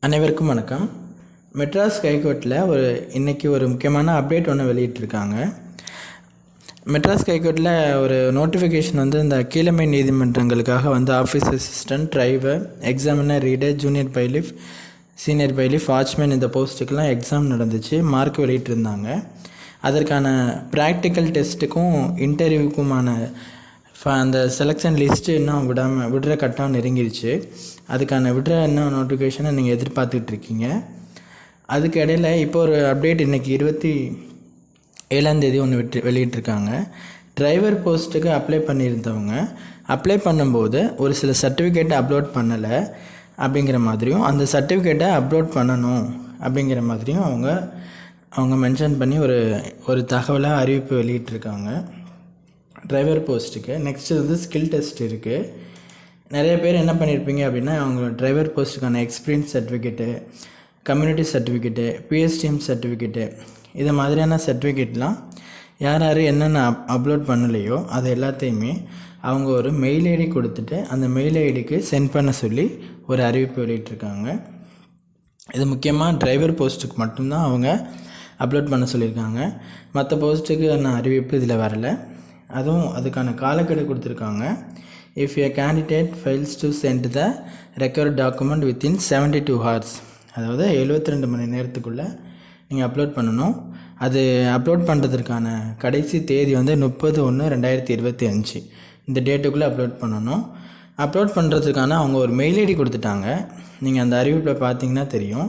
அனைவருக்கும் வணக்கம். மெட்ராஸ் ஹைகோர்ட்டில் இன்றைக்கி ஒரு முக்கியமான அப்டேட் ஒன்று வெளியிட்டிருக்காங்க. மெட்ராஸ் ஹைகோர்ட்டில் ஒரு நோட்டிஃபிகேஷன் இந்த கீழமை நீதிமன்றங்களுக்காக office assistant, driver, examiner, reader, junior bailiff, senior bailiff, watchman இந்த போஸ்ட்டுக்கெலாம் எக்ஸாம் நடந்துச்சு. மார்க் வெளியிட்டிருந்தாங்க. அதற்கான ப்ராக்டிக்கல் டெஸ்ட்டுக்கும் இன்டர்வியூக்குமான அந்த செலெக்ஷன் லிஸ்ட்டு இன்னும் விடுற கட்டம் நெருங்கிடுச்சு. அதுக்கான இன்னும் நோட்டிஃபிகேஷனை நீங்கள் எதிர்பார்த்துட்ருக்கீங்க. அதுக்கு இடையில் இப்போ ஒரு அப்டேட் இன்றைக்கி 27ஆம் தேதி ஒன்று வெளியிட்டிருக்காங்க. டிரைவர் போஸ்ட்டுக்கு அப்ளை பண்ணியிருந்தவங்க அப்ளை பண்ணும்போது ஒரு சில சர்டிஃபிகேட்டை அப்லோட் பண்ணலை அப்படிங்கிற மாதிரியும், அந்த சர்டிஃபிகேட்டை அப்லோட் பண்ணணும் அப்படிங்கிற மாதிரியும் அவங்க மென்ஷன் பண்ணி ஒரு தகவலாக அறிவிப்பு வெளியிட்டிருக்காங்க. டிரைவர் போஸ்ட்டுக்கு நெக்ஸ்ட்டு ஸ்கில் டெஸ்ட் இருக்குது. நிறைய பேர் என்ன பண்ணியிருப்பீங்க அப்படின்னா, அவங்க டிரைவர் போஸ்ட்டுக்கான experience certificate, community certificate, PSTM certificate, இது மாதிரியான சர்டிஃபிகேட்லாம் யார் என்னென்ன அப்லோட் பண்ணலையோ அது எல்லாத்தையுமே அவங்க ஒரு மெயில் ஐடி கொடுத்துட்டு அந்த மெயில் ஐடிக்கு சென்ட் பண்ண சொல்லி ஒரு அறிவிப்பு வெளியிட்டிருக்காங்க. இது முக்கியமாக டிரைவர் போஸ்ட்டுக்கு மட்டும்தான் அவங்க அப்லோட் பண்ண சொல்லியிருக்காங்க. மற்ற போஸ்ட்டுக்கு அறிவிப்பு இதில் வரலை. அதுக்கான காலக்கெடு கொடுத்துருக்காங்க. If a candidate fails to send the required document within 72 hours, அதாவது 72 மணி நேரத்துக்குள்ளே நீங்கள் அப்லோட் பண்ணணும். அது அப்லோட் பண்ணுறதுக்கான கடைசி தேதி 30/1/2025. இந்த டேட்டுக்குள்ளே அப்லோட் பண்ணணும். அப்லோட் பண்ணுறதுக்கான அவங்க ஒரு மெயில் ஐடி கொடுத்துட்டாங்க. நீங்கள் அந்த அறிவிப்பில் பார்த்தீங்கன்னா தெரியும்.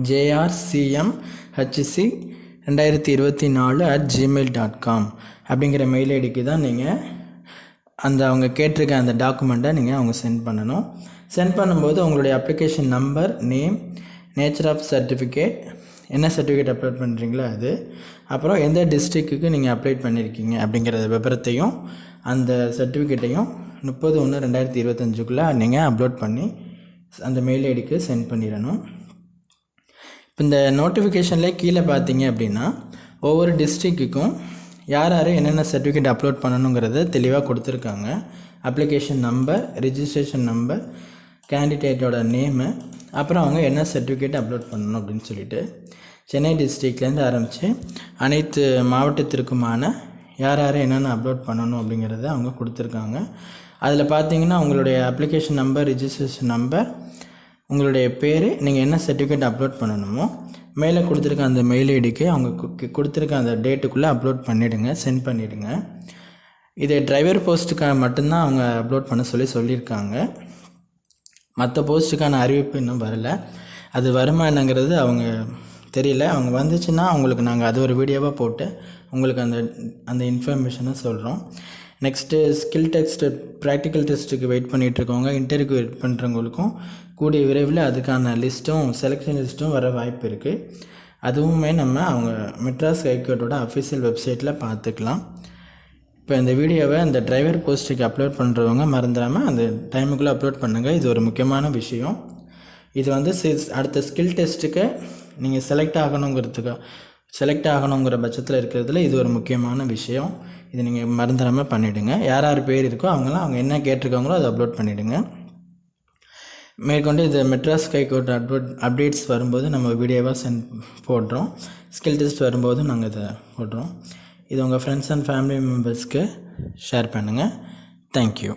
jrcmhc2024@gmail.com அப்படிங்கிற மெயில் ஐடிக்கு தான் நீங்கள் அவங்க கேட்டிருக்க அந்த டாக்குமெண்ட்டை அவங்க சென்ட் பண்ணணும். சென்ட் பண்ணும்போது உங்களுடைய application number, name, nature of certificate, என்ன சர்டிஃபிகேட் அப்லோட் பண்ணுறீங்களோ அது, அப்புறம் எந்த டிஸ்ட்ரிக்ட்டுக்கு நீங்கள் அப்ளை பண்ணியிருக்கீங்க அப்படிங்கிற விவரத்தையும் அந்த சர்டிஃபிகேட்டையும் 30/1/2025 நீங்கள் அப்லோட் பண்ணி அந்த மெயில் ஐடிக்கு சென்ட் பண்ணிடணும். இப்போ இந்த நோட்டிஃபிகேஷனில் கீழே பார்த்தீங்க அப்படின்னா ஒவ்வொரு டிஸ்ட்ரிக்ட்டுக்கும் யார் என்னென்ன சர்டிஃபிகேட் அப்லோட் பண்ணணுங்கிறத தெளிவாக கொடுத்துருக்காங்க. அப்ளிகேஷன் நம்பர், ரிஜிஸ்ட்ரேஷன் நம்பர், கேண்டிடேட்டோட நேமு, அப்புறம் அவங்க என்ன சர்டிஃபிகேட் அப்லோட் பண்ணணும் அப்படின்னு சொல்லிட்டு சென்னை டிஸ்ட்ரிக்ட்லேருந்து ஆரம்பித்து அனைத்து மாவட்டத்திற்குமான யார் என்னென்ன அப்லோட் பண்ணணும் அப்படிங்கிறத அவங்க கொடுத்துருக்காங்க. அதில் பார்த்தீங்கன்னா உங்களுடைய அப்ளிகேஷன் நம்பர், ரிஜிஸ்ட்ரேஷன் நம்பர், உங்களுடைய பேர், நீங்கள் என்ன சர்டிஃபிகேட் அப்லோட் பண்ணணுமோ மேலே கொடுத்துருக்க அந்த மெயில் ஐடிக்கு அவங்க கொடுத்துருக்க அந்த டேட்டுக்குள்ளே அப்லோட் பண்ணிவிடுங்க, சென்ட் பண்ணிவிடுங்க. இதை டிரைவர் போஸ்ட்டுக்காக மட்டும்தான் அவங்க அப்லோட் பண்ண சொல்லியிருக்காங்க. மற்ற போஸ்ட்டுக்கான அறிவிப்பு இன்னும் வரலை. அது வருமா என்னங்கிறது அவங்க தெரியல. அவங்க வந்துச்சுன்னா அவங்களுக்கு நாங்கள் அது ஒரு வீடியோவாக போட்டு உங்களுக்கு அந்த இன்ஃபர்மேஷனை சொல்கிறோம். நெக்ஸ்ட்டு ஸ்கில் டெஸ்ட்டு, ப்ராக்டிக்கல் டெஸ்ட்டுக்கு வெயிட் பண்ணிகிட்ருக்கவங்க, இன்டர்வியூக்கு வெயிட் பண்ணுறவங்களுக்கும் கூடிய விரைவில் அதுக்கான லிஸ்ட்டும் செலெக்ஷன் லிஸ்ட்டும் வர வாய்ப்பு இருக்குது. அதுவுமே அவங்க மெட்ராஸ் ஹைகோர்ட்டோட அஃபிஷியல் வெப்சைட்டில் பார்த்துக்கலாம். இப்போ இந்த வீடியோவை அந்த டிரைவர் போஸ்ட்டுக்கு அப்லோட் பண்ணுறவங்க மறந்துடாமல் அந்த டைமுக்குள்ளே அப்லோட் பண்ணுங்கள். இது ஒரு முக்கியமான விஷயம். இது அடுத்த ஸ்கில் டெஸ்ட்டுக்கு நீங்கள் செலக்ட் ஆகணுங்கிற பட்சத்தில் இருக்கிறதுல இது ஒரு முக்கியமான விஷயம். இது நீங்கள் மறந்துடாமல் பண்ணிவிடுங்க. யார் பேர் இருக்கோ அவங்க என்ன கேட்டிருக்காங்களோ அதை அப்லோட் பண்ணிவிடுங்க. மேற்கொண்டு இது மெட்ராஸ் ஹைகோர்ட் அப்டேட்ஸ் வரும்போது நம்ம வீடியோவாக போடுறோம். ஸ்கில் டெஸ்ட் வரும்போது நாங்கள் இதை போடுறோம். இது உங்கள் ஃப்ரெண்ட்ஸ் அண்ட் ஃபேமிலி மெம்பர்ஸ்க்கு ஷேர் பண்ணுங்கள். தேங்க்யூ.